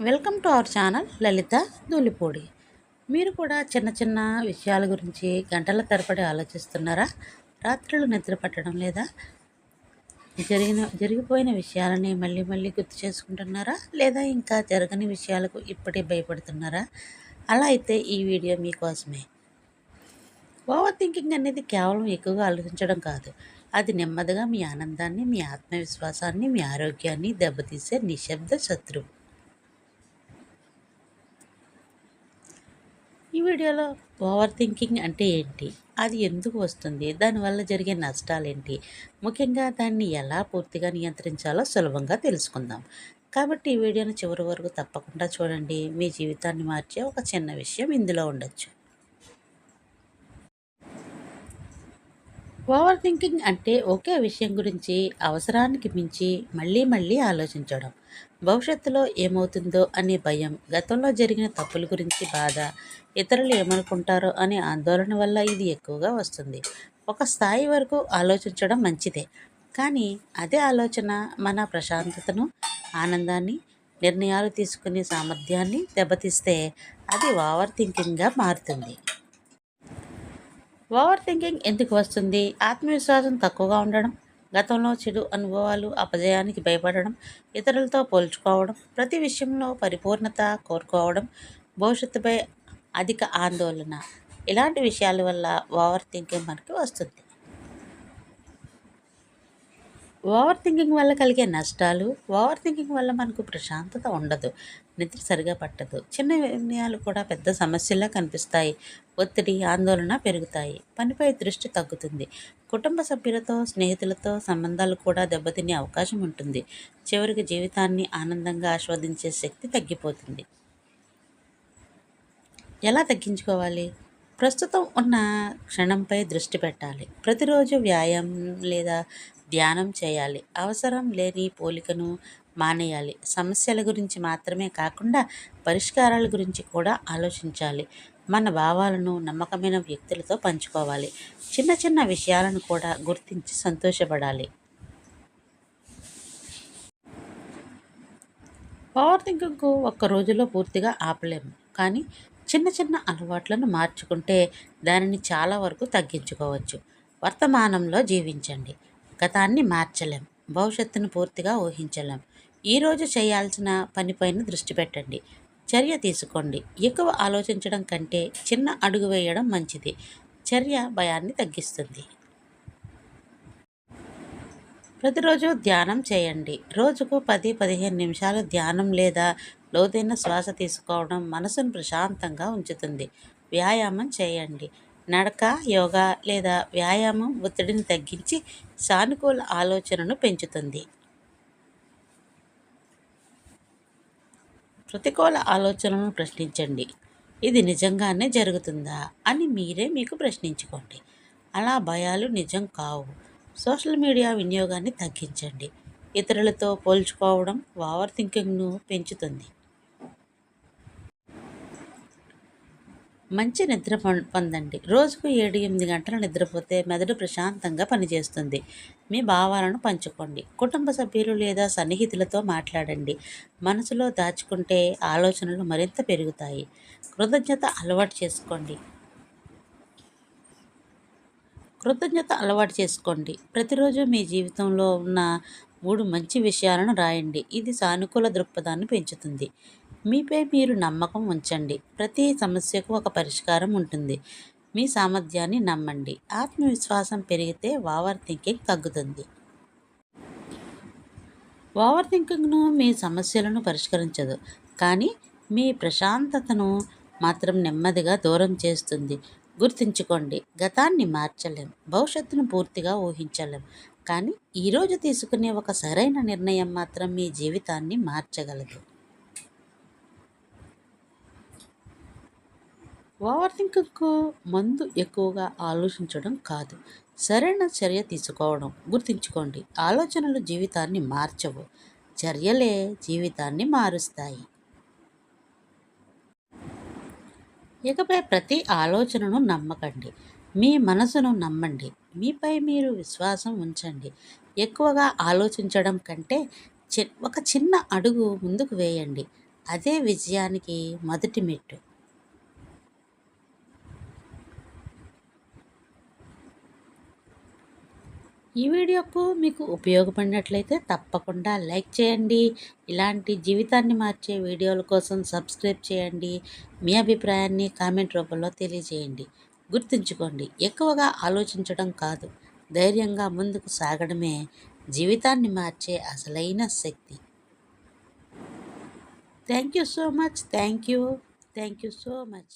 Welcome to our channel లలిత ధూళిపూడి. మీరు కూడా చిన్న చిన్న విషయాల గురించి గంటల తరబడి ఆలోచిస్తున్నారా? రాత్రులు నిద్ర పట్టడం లేదా? జరిగిపోయిన విషయాలని మళ్ళీ మళ్ళీ గుర్తు చేసుకుంటున్నారా? లేదా ఇంకా జరగని విషయాలకు ఇప్పటికే భయపడుతున్నారా? అలా అయితే ఈ వీడియో మీకోసమే. ఓవర్ థింకింగ్ అనేది కేవలం ఎక్కువగా ఆలోచించడం కాదు. అది నెమ్మదిగా మీ ఆనందాన్ని, మీ ఆత్మవిశ్వాసాన్ని, మీ ఆరోగ్యాన్ని దెబ్బతీసే నిశ్శబ్ద శత్రువు. ఈ వీడియోలో ఓవర్ థింకింగ్ అంటే ఏంటి, అది ఎందుకు వస్తుంది, దానివల్ల జరిగే నష్టాలేంటి, ముఖ్యంగా దాన్ని ఎలా పూర్తిగా నియంత్రించాలో సులభంగా తెలుసుకుందాం. కాబట్టి ఈ వీడియోని చివరి వరకు తప్పకుండా చూడండి. మీ జీవితాన్ని మార్చే ఒక చిన్న విషయం ఇందులో ఉండొచ్చు. ఓవర్ థింకింగ్ అంటే ఒకే విషయం గురించి అవసరానికి మించి మళ్ళీ మళ్ళీ ఆలోచించడం. భవిష్యత్తులో ఏమవుతుందో అనే భయం, గతంలో జరిగిన తప్పుల గురించి బాధ, ఇతరులు ఏమనుకుంటారో అనే ఆందోళన వల్ల ఇది ఎక్కువగా వస్తుంది. ఒక స్థాయి వరకు ఆలోచించడం మంచిదే, కానీ అదే ఆలోచన మన ప్రశాంతతను, ఆనందాన్ని, నిర్ణయాలు తీసుకునే సామర్థ్యాన్ని దెబ్బతీస్తే అది ఓవర్ థింకింగ్గా మారుతుంది. ఓవర్ థింకింగ్ ఎందుకు వస్తుంది? ఆత్మవిశ్వాసం తక్కువగా ఉండడం, గతంలో చెడు అనుభవాలు, అపజయానికి భయపడడం, ఇతరులతో పోల్చుకోవడం, ప్రతి విషయంలో పరిపూర్ణత కోరుకోవడం, భవిష్యత్తుపై అధిక ఆందోళన, ఇలాంటి విషయాల వల్ల ఓవర్ థింకింగ్ మనకి వస్తుంది. ఓవర్ థింకింగ్ వల్ల కలిగే నష్టాలు. ఓవర్ థింకింగ్ వల్ల మనకు ప్రశాంతత ఉండదు, నిద్ర సరిగా పట్టదు, చిన్న నిర్ణయాలు కూడా పెద్ద సమస్యలా కనిపిస్తాయి, ఒత్తిడి, ఆందోళన పెరుగుతాయి, పనిపై దృష్టి తగ్గుతుంది, కుటుంబ సభ్యులతో, స్నేహితులతో సంబంధాలు కూడా దెబ్బతినే అవకాశం ఉంటుంది, చివరికి జీవితాన్ని ఆనందంగా ఆస్వాదించే శక్తి తగ్గిపోతుంది. ఎలా తగ్గించుకోవాలి? ప్రస్తుతం ఉన్న క్షణంపై దృష్టి పెట్టాలి. ప్రతిరోజు వ్యాయామం లేదా ధ్యానం చేయాలి. అవసరం లేని పోలికను మానేయాలి. సమస్యల గురించి మాత్రమే కాకుండా పరిష్కారాల గురించి కూడా ఆలోచించాలి. మన భావాలను నమ్మకమైన వ్యక్తులతో పంచుకోవాలి. చిన్న చిన్న విషయాలను కూడా గుర్తించి సంతోషపడాలి. ఓవర్ థింకింగ్కు ఒక్క రోజులో పూర్తిగా ఆపలేము, కానీ చిన్న చిన్న అలవాట్లను మార్చుకుంటే దానిని చాలా వరకు తగ్గించుకోవచ్చు. వర్తమానంలో జీవించండి. గతాన్ని మార్చలేం, భవిష్యత్తును పూర్తిగా ఊహించలేం. ఈరోజు చేయాల్సిన పనిపైన దృష్టి పెట్టండి. చర్య తీసుకోండి. ఎక్కువ ఆలోచించడం కంటే చిన్న అడుగు వేయడం మంచిది. చర్య భయాన్ని తగ్గిస్తుంది. ప్రతిరోజు ధ్యానం చేయండి. రోజుకు 10-15 నిమిషాలు ధ్యానం లేదా లోతైన శ్వాస తీసుకోవడం మనసును ప్రశాంతంగా ఉంచుతుంది. వ్యాయామం చేయండి. నడక, యోగా లేదా వ్యాయామం ఒత్తిడిని తగ్గించి సానుకూల ఆలోచనను పెంచుతుంది. ప్రతికూల ఆలోచనలను ప్రశ్నించండి. ఇది నిజంగానే జరుగుతుందా అని మీరే మీకు ప్రశ్నించుకోండి. అలా భయాలు నిజం కావు. సోషల్ మీడియా వినియోగాన్ని తగ్గించండి. ఇతరులతో పోల్చుకోవడం ఓవర్ థింకింగ్ను పెంచుతుంది. మంచి నిద్ర పొందండి. రోజుకు 7-8 గంటలు నిద్రపోతే మెదడు ప్రశాంతంగా పనిచేస్తుంది. మీ భావాలను పంచుకోండి. కుటుంబ సభ్యులు లేదా సన్నిహితులతో మాట్లాడండి. మనసులో దాచుకుంటే ఆలోచనలు మరింత పెరుగుతాయి. కృతజ్ఞత అలవాటు చేసుకోండి. ప్రతిరోజు మీ జీవితంలో ఉన్న 3 మంచి విషయాలను రాయండి. ఇది సానుకూల దృక్పథాన్ని పెంచుతుంది. మీపై మీరు నమ్మకం ఉంచండి. ప్రతి సమస్యకు ఒక పరిష్కారం ఉంటుంది. మీ సామర్థ్యాన్ని నమ్మండి. ఆత్మవిశ్వాసం పెరిగితే ఓవర్ థింకింగ్ తగ్గుతుంది. ఓవర్ థింకింగ్ను మీ సమస్యలను పరిష్కరించదు, కానీ మీ ప్రశాంతతను మాత్రం నెమ్మదిగా దూరం చేస్తుంది. గుర్తుంచుకోండి, గతాన్ని మార్చలేం, భవిష్యత్తును పూర్తిగా ఊహించలేం, కానీ ఈరోజు తీసుకునే ఒక సరైన నిర్ణయం మాత్రం మీ జీవితాన్ని మార్చగలదు. ఓవర్ థింకింగ్కు మందు ఎక్కువగా ఆలోచించడం కాదు, సరైన చర్య తీసుకోవడం. గుర్తుంచుకోండి, ఆలోచనలు జీవితాన్ని మార్చవు, చర్యలే జీవితాన్ని మారుస్తాయి. ఇకపై ప్రతి ఆలోచనను నమ్మకండి. మీ మనసును నమ్మండి. మీపై మీరు విశ్వాసం ఉంచండి. ఎక్కువగా ఆలోచించడం కంటే ఒక చిన్న అడుగు ముందుకు వేయండి. అదే విజయానికి మొదటి మెట్టు. ఈ వీడియోకు మీకు ఉపయోగపడినట్లయితే తప్పకుండా లైక్ చేయండి. ఇలాంటి జీవితాన్ని మార్చే వీడియోల కోసం సబ్స్క్రైబ్ చేయండి. మీ అభిప్రాయాన్ని కామెంట్ రూపంలో తెలియజేయండి. గుర్తుంచుకోండి, ఎక్కువగా ఆలోచించడం కాదు, ధైర్యంగా ముందుకు సాగడమే జీవితాన్ని మార్చే అసలైన శక్తి. Thank you so much. Thank you so much.